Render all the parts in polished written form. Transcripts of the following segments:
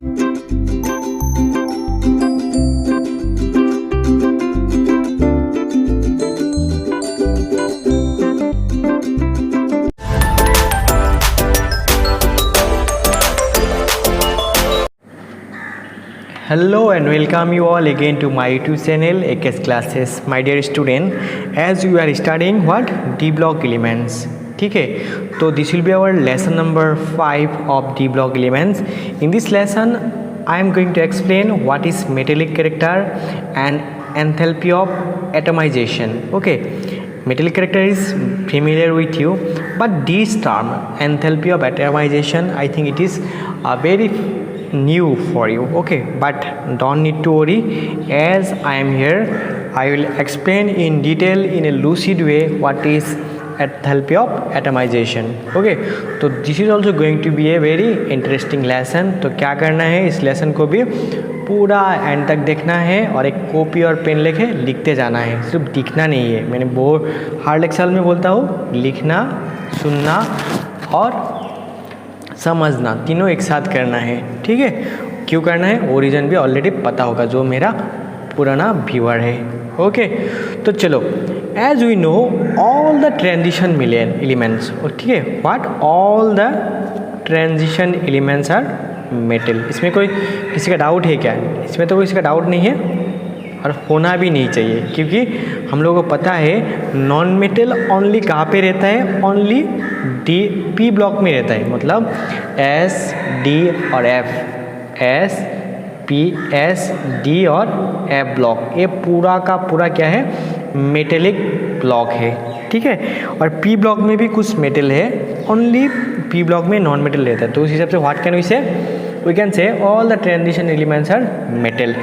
Hello and welcome you all again to my YouTube channel AKS Classes. My dear student, as you are studying what? D block elements. ठीक है, तो this will be our lesson number 5 of D block elements. In this lesson, I am going to explain what is metallic character and enthalpy of atomization. Okay, metallic character is familiar with you, but this term enthalpy of atomization, I think it is very new for you. Okay, but don't need to worry, as I am here I will explain in detail in a lucid way what is enthalpy of atomization. Okay, तो this is also going to be a very interesting lesson. तो क्या करना है, इस lesson को भी पूरा and तक देखना है और एक कॉपी और पेन लेके लिखते जाना है, सिर्फ दिखना नहीं है। मैंने बहुत हार्ड एक्सेल में बोलता हूँ, लिखना, सुनना और समझना तीनों एक साथ करना है। ठीक है, क्यों करना है वो रीज़न भी ऑलरेडी पता होगा जो मेरा पुराना व्यूअर है। ओके, तो चलो, as we know all the transition elements, ठीक है, what all the transition elements are metal. इसमें कोई किसी का डाउट है क्या? इसमें तो किसी का डाउट नहीं है और होना भी नहीं चाहिए, क्योंकि हम लोगों को पता है नॉन मेटल ओनली कहाँ पे रहता है, ओनली डी पी ब्लॉक में रहता है। मतलब एस डी और F, S P S D और एफ ब्लॉक, ये पूरा का पूरा क्या है, मेटेलिक ब्लॉक है। ठीक है, और पी ब्लॉक में भी कुछ मेटल है, ओनली पी ब्लॉक में नॉन मेटल रहता है। तो उस हिसाब से what can we say, we can say all the transition elements are metal.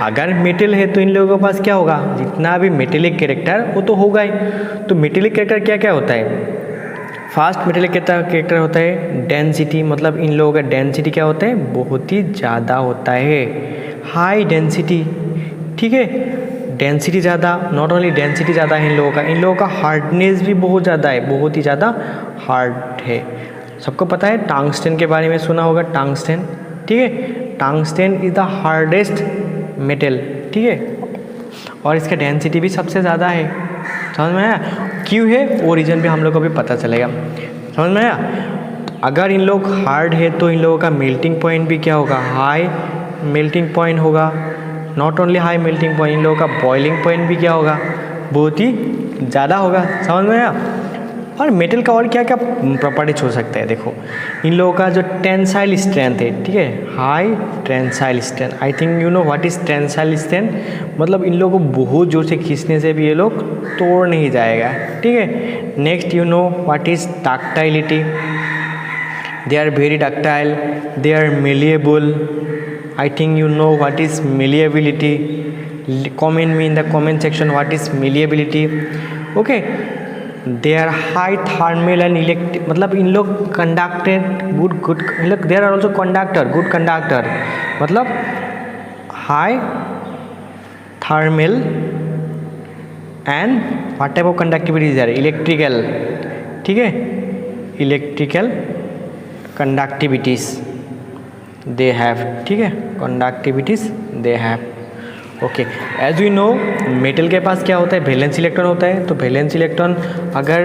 अगर मेटल है तो इन लोगों के पास क्या होगा, जितना भी मेटेलिक कैरेक्टर वो तो होगा ही। तो मेटेलिक कैरेक्टर क्या क्या होता है? फास्ट मेटेलिक कैरेक्टर होता है डेंसिटी, मतलब इन लोगों का डेंसिटी क्या होता है, बहुत ही ज़्यादा होता है, हाई डेंसिटी। ठीक है, डेंसिटी ज़्यादा, नॉट ओनली डेंसिटी ज़्यादा है इन लोगों का हार्डनेस भी बहुत ज़्यादा है, बहुत ही ज़्यादा हार्ड है। सबको पता है टंगस्टन के बारे में सुना होगा, टंगस्टन। ठीक है, tungsten is the hardest metal. ठीक है, और इसका डेंसिटी भी सबसे ज़्यादा है। समझ में आया क्यों है, वो रीज़न भी हम लोग को भी पता चलेगा। समझ में आया? अगर इन लोग हार्ड है तो इन लोगों का मेल्टिंग पॉइंट भी क्या होगा, हाई मेल्टिंग पॉइंट होगा। Not only high melting point, इन लोगों का बॉइलिंग पॉइंट भी क्या होगा, बहुत ही ज़्यादा होगा। समझ में आया? और मेटल का और क्या क्या प्रॉपर्टीज हो सकता है, देखो इन लोगों का जो टेंसाइल स्ट्रेंथ है, ठीक है, high tensile strength. I think you know what is tensile strength, मतलब इन लोगों को बहुत जोर से खींचने से भी ये लोग तोड़ नहीं जाएगा। ठीक है, next you know what is ductility, they are very ductile, they are malleable. I think you know what is malleability, comment me in the comment section what is malleability. Okay, they are high thermal and electric, मतलब इन लोग conducted good इन लोग, there are also conductor, good conductor, मतलब high thermal and what type of conductivity is there, electrical. ठीक है, electrical conductivities they have. ठीक है, conductivities they have. Okay, as we know metal के पास क्या होता है, वैलेंस इलेक्ट्रॉन होता है। तो वैलेंस इलेक्ट्रॉन अगर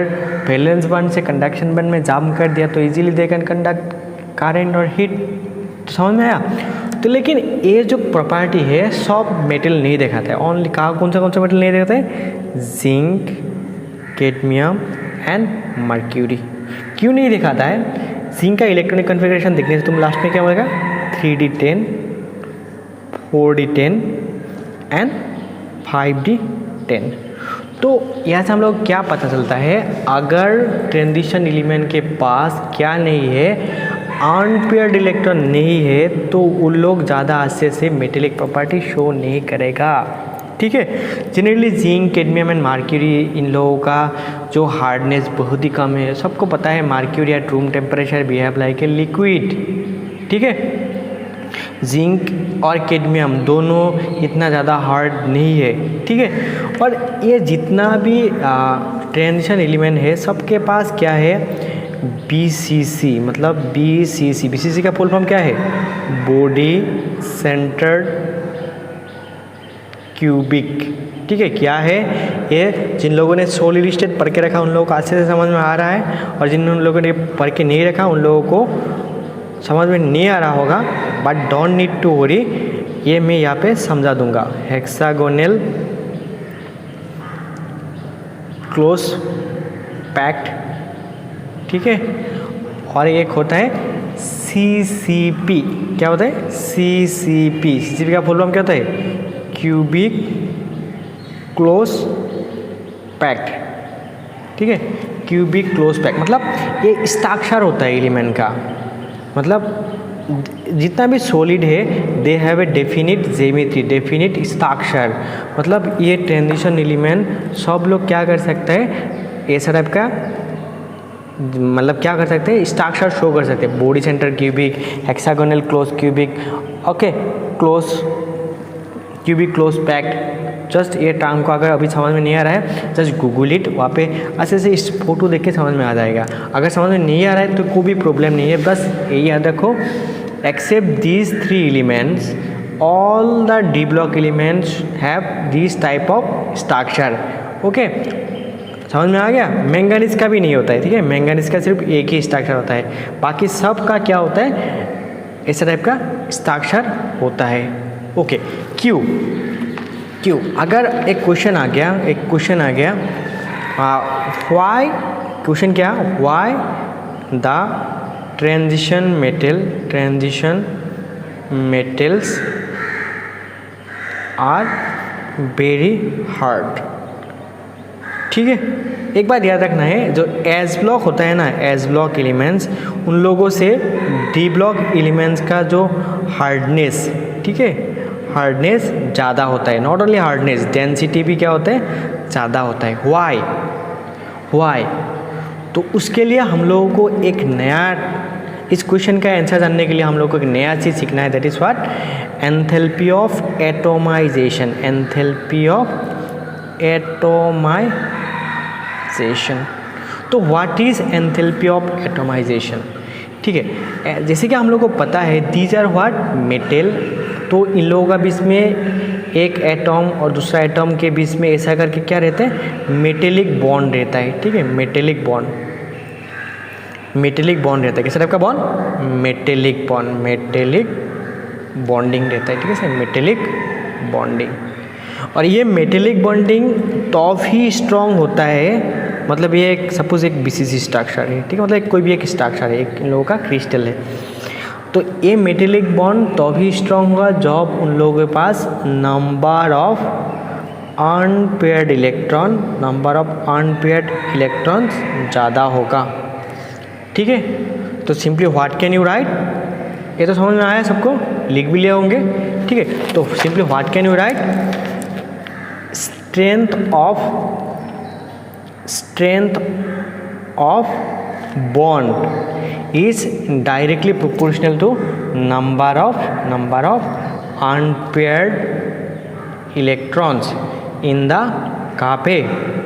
वैलेंस बंड से कंडक्शन बंड में जंप कर दिया तो easily they can conduct current और हीट। तो समझ में आया? तो लेकिन ये जो प्रॉपर्टी है सब मेटल नहीं दिखाता है, ओनली कौन सा मेटल नहीं दिखाता है, जिंक, कैडमियम एंड मर्क्यूरी। क्यों नहीं दिखाता है? जिंक का इलेक्ट्रॉनिक कन्फिगरेशन देखने से तुम लास्ट में क्या मिलेगा, 3d10, 4d10 एंड 5d10। तो यहाँ से हम लोग क्या पता चलता है, अगर ट्रांजिशन एलिमेंट के पास क्या नहीं है, अनपेयर्ड इलेक्ट्रॉन नहीं है, तो उन लोग ज़्यादा अच्छे से मेटेलिक प्रॉपर्टी शो नहीं करेगा। ठीक है, जनरली जिंक, कैडमियम एंड मार्क्यूरी इन लोगों का जो हार्डनेस बहुत ही कम है। सबको पता है mercury at room temperature behave like a liquid. ठीक है, जिंक और कैडमियम दोनों इतना ज़्यादा हार्ड नहीं है। ठीक है, और ये जितना भी ट्रांजिशन एलिमेंट है सबके पास क्या है, BCC, मतलब BCC का फुल फॉर्म क्या है? Body centred cubic. ठीक है, क्या है ये? जिन लोगों ने सॉलिड स्टेट पढ़ के रखा उन लोगों को अच्छे से समझ में आ रहा है, और जिन लोगों ने पढ़ के नहीं रखा उन लोगों को समझ में नहीं आ रहा होगा, but don't need to worry, ये मैं यहाँ पे समझा दूंगा। हेक्सागोनल क्लोज पैक्ड, ठीक है। और एक होता है CCP। क्या होता है? CCP का फुल फॉर्म क्या होता है? Cubic close packed. ठीक है, क्यूबिक क्लोज पैक्ड मतलब ये स्ट्रक्चर होता है एलिमेंट का। मतलब जितना भी सॉलिड है they have a definite geometry, definite structure. मतलब ये ट्रांजिशन एलिमेंट सब लोग क्या कर सकते हैं, ऐसा टाइप का मतलब क्या कर सकते हैं, स्ट्रक्चर शो कर सकते हैं। Body centre cubic, hexagonal close cubic, okay, close cubic close packed. Just ये टर्म को अगर अभी समझ में नहीं आ रहा है, जस्ट गूगल इट, वहाँ पे अच्छे से इस फोटो देख के समझ में आ जाएगा। अगर समझ में नहीं आ रहा है तो कोई भी प्रॉब्लम नहीं है, बस यही याद रखो, except these 3 elements all the D block elements have this type of structure. Okay, समझ में आ गया? मैंगनीज का भी नहीं होता है, ठीक है, मैंगनीज का सिर्फ एक ही स्ट्रक्चर होता है, बाकी सब का क्या होता है, ऐसा टाइप का स्ट्रक्चर होता है। ओके, क्यों अगर एक क्वेश्चन आ गया, व्हाई, क्वेश्चन क्या, why the transition metals are very hard. ठीक है, एक बात याद रखना है, जो एस ब्लॉक होता है ना, एस ब्लॉक एलिमेंट्स, उन लोगों से डी ब्लॉक एलिमेंट्स का जो हार्डनेस, ठीक है, हार्डनेस ज़्यादा होता है। नॉट ओनली हार्डनेस, डेंसिटी भी क्या होता है, ज़्यादा होता है। वाई तो उसके लिए हम लोगों को एक नया, इस क्वेश्चन का आंसर जानने के लिए हम लोग को एक नया चीज़ सीखना है, that is what, enthalpy of atomization. तो what is enthalpy of atomization? ठीक है, जैसे कि हम लोग को पता है दीज आर व्हाट, मेटल। तो इन लोगों का बीच में एक एटम और दूसरा एटम के बीच में ऐसा करके क्या रहता है, मेटेलिक बॉन्ड रहता है। ठीक है, मेटेलिक बॉन्ड रहता है। किस टाइप का बॉन्ड? मेटेलिक बॉन्डिंग रहता है। ठीक है सर, मेटेलिक बॉन्डिंग। और ये मेटेलिक बॉन्डिंग तो ही स्ट्रॉन्ग होता है, मतलब ये एक सपोज एक BCC स्ट्रक्चर है, ठीक है, मतलब कोई भी एक स्ट्रक्चर है, एक इन लोगों का क्रिस्टल है, तो ये मेटेलिक बॉन्ड तो भी स्ट्रॉन्ग होगा जब उन लोगों के पास नंबर ऑफ अनपेयर्ड इलेक्ट्रॉन्स ज़्यादा होगा। ठीक है, तो simply what can you right, ये तो समझ में आया सबको, लिख भी लिए होंगे। ठीक है, तो simply what can you right, strength of bond is directly proportional to number of unpaired electrons in the कहाँ पे,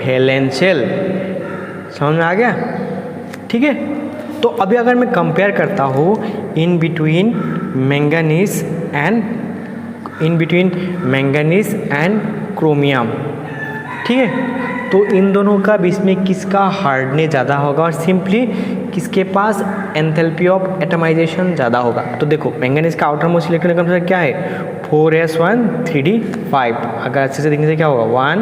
वैलेंस शेल। समझ में आ गया? ठीक है, तो अभी अगर मैं कंपेयर करता हूँ in between manganese and chromium, ठीक है, तो इन दोनों का बीच में किसका हार्डनेस ज़्यादा होगा और सिंपली किसके पास एंथैल्पी ऑफ एटमाइजेशन ज़्यादा होगा। तो देखो, मैंगनीज का आउटर मोस्ट इलेक्ट्रॉनिक कंफर्मेशन क्या है, 4s1 3d5। अगर अच्छे से देखने से क्या होगा, 1,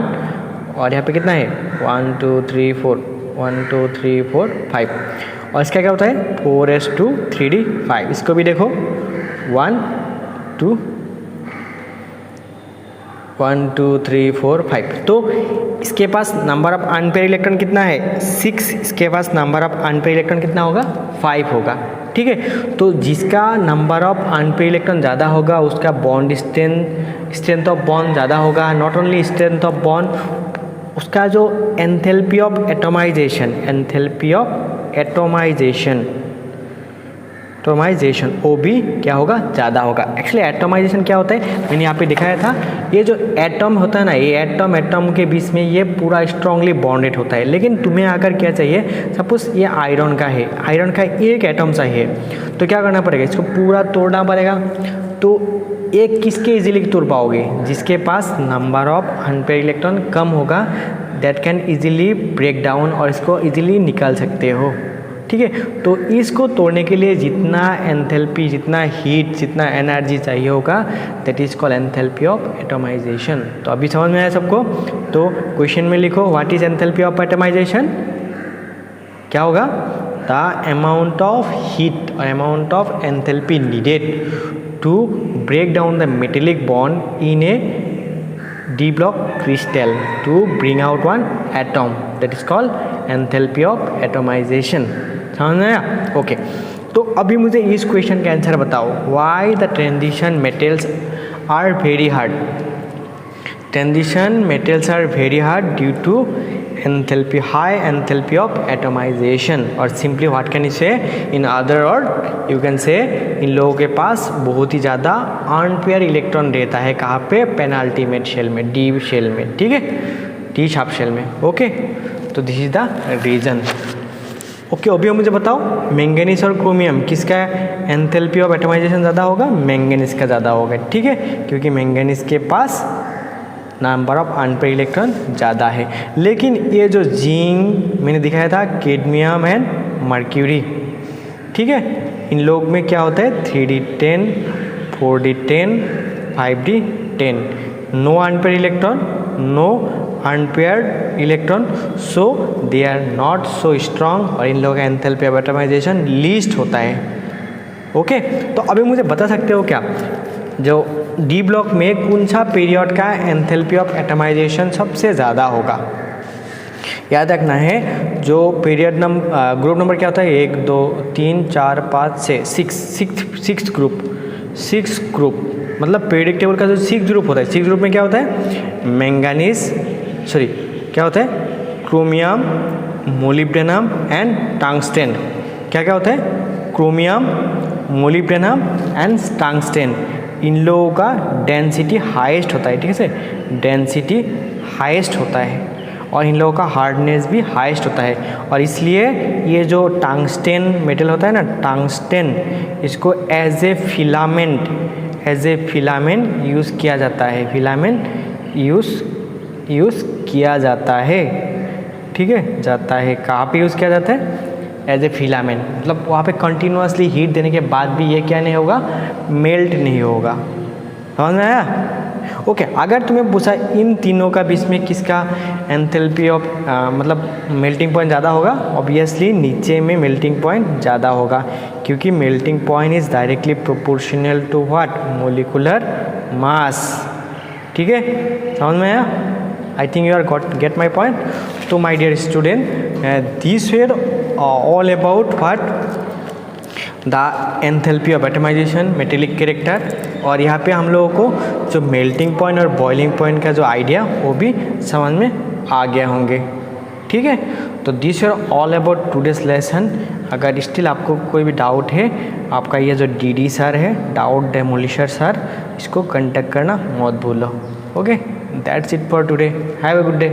और यहाँ पे कितना है, 1 2 3 4, 1 2 3 4 5, और इसका क्या होता है 4s2 3d5। इसको भी देखो, 1 2 3 4 5। तो इसके पास नंबर ऑफ अनपेयर इलेक्ट्रॉन कितना है, 6। इसके पास नंबर ऑफ अनपेयर इलेक्ट्रॉन कितना होगा, 5 होगा। ठीक है, तो जिसका नंबर ऑफ अनपेयर इलेक्ट्रॉन ज़्यादा होगा उसका बॉन्ड स्ट्रेंथ ऑफ बॉन्ड ज़्यादा होगा। Not only strength of bond, उसका जो एंथैल्पी ऑफ एटोमाइजेशन एटोमाइजेशन ओ भी क्या होगा, ज़्यादा होगा। एक्चुअली एटोमाइजेशन क्या होता है, मैंने यहाँ पे दिखाया था, ये जो एटम होता है ना, ये एटम के बीच में ये पूरा स्ट्रांगली बॉन्डेड होता है। लेकिन तुम्हें अगर क्या चाहिए, सपोज ये आयरन का है, आयरन का एक एटम चाहिए, तो क्या करना पड़ेगा, इसको पूरा तोड़ना पड़ेगा। तो एक किसके इजीली तोड़ पाओगे, जिसके पास नंबर ऑफ अनपेयर इलेक्ट्रॉन कम होगा, that can easily break down, और इसको इजीली निकाल सकते हो। ठीक है, तो इसको तोड़ने के लिए जितना एंथैल्पी, जितना हीट, जितना एनर्जी चाहिए होगा, that is called enthalpy of atomization. तो अभी समझ में आया सबको? तो क्वेश्चन में लिखो, what is enthalpy of atomization, क्या होगा, द अमाउंट ऑफ हीट और amount of enthalpy needed to break down the metallic bond in a D block crystal to bring out one atom, that is called enthalpy of atomization. समझ में आया? Okay, तो अभी मुझे इस question का answer बताओ, why the transition metals are very hard. Transition metals are very hard due to enthalpy, high enthalpy of atomization, और simply what can you say, in other word you can say, इन लोगों के पास बहुत ही ज़्यादा unpaired electron रहता है। कहाँ पे? पेनाल्टीमेट शेल में, डी शेल में। ठीक है, डी शार्प शेल में। ओके, तो this is the reason. Okay, अभी मुझे बताओ, मैंगनीज और क्रोमियम किसका एंथैल्पी ऑफ एटोमाइजेशन ज़्यादा होगा? मैंगनीज का ज़्यादा होगा। ठीक है, क्योंकि मैंगनीज के पास नंबर ऑफ अनपेयर इलेक्ट्रॉन ज़्यादा है। लेकिन ये जो जिंक मैंने दिखाया था, कैडमियम एंड मर्क्यूरी, ठीक है, इन लोग में क्या होता है, 3d10, 4d10, 5d10, no unpaired electron, no unpaired electron, so they are not so strong, और इन लोगों का एंथैल्पी ऑफ एटोमाइजेशन लीस्ट होता है। ओके, तो अभी मुझे बता सकते हो क्या, जो डी ब्लॉक में कौन सा पीरियड का एंथैल्पी ऑफ एटोमाइजेशन सबसे ज़्यादा होगा? याद रखना है, जो पीरियड ग्रुप नंबर क्या होता है, 1 2 3 4 5 6, सिक्स ग्रुप, मतलब पीरियडिक टेबल का जो 6 ग्रुप होता है, 6 ग्रुप में क्या होता है, मैंगनीज, क्या होता है, क्रोमियम, मोलिब्डेनम एंड टंगस्टेन। क्या क्या होता है, क्रोमियम, मोलिब्डेनम एंड टंगस्टेन। इन लोगों का डेंसिटी हाईएस्ट होता है। ठीक है, डेंसिटी हाईएस्ट होता है, और इन लोगों का हार्डनेस भी हाईएस्ट होता है, और इसलिए ये जो टंगस्टेन मेटल होता है ना, टंगस्टेन, इसको एज ए फिलामेंट यूज़ किया जाता है, फिलामेंट यूज़ किया जाता है। ठीक है, जाता है, कहाँ पे यूज़ किया जाता है, एज ए फिलामेंट, मतलब वहाँ पे कंटिन्यूसली हीट देने के बाद भी ये क्या नहीं होगा, मेल्ट नहीं होगा। समझ में आया? ओके, अगर तुम्हें पूछा इन तीनों का बीच में किसका एंथैल्पी ऑफ मतलब मेल्टिंग पॉइंट ज़्यादा होगा, ऑब्वियसली नीचे में मेल्टिंग पॉइंट ज़्यादा होगा, क्योंकि melting point is directly proportional to what, molecular mass. ठीक है, समझ में आया? I think you are get my point. So my dear student, these were all about what, the enthalpy of atomization, metallic character, और यहाँ पे हम लोगों को जो मेल्टिंग पॉइंट और बॉइलिंग पॉइंट का जो आइडिया वो भी समझ में आ गया होंगे। ठीक है, तो this are all about today's lesson. अगर स्टिल आपको कोई भी डाउट है, आपका ये जो DD सर है, डाउट डेमोलिशर सर, इसको कांटेक्ट करना मत भूलो। Okay, that's it for today. Have a good day.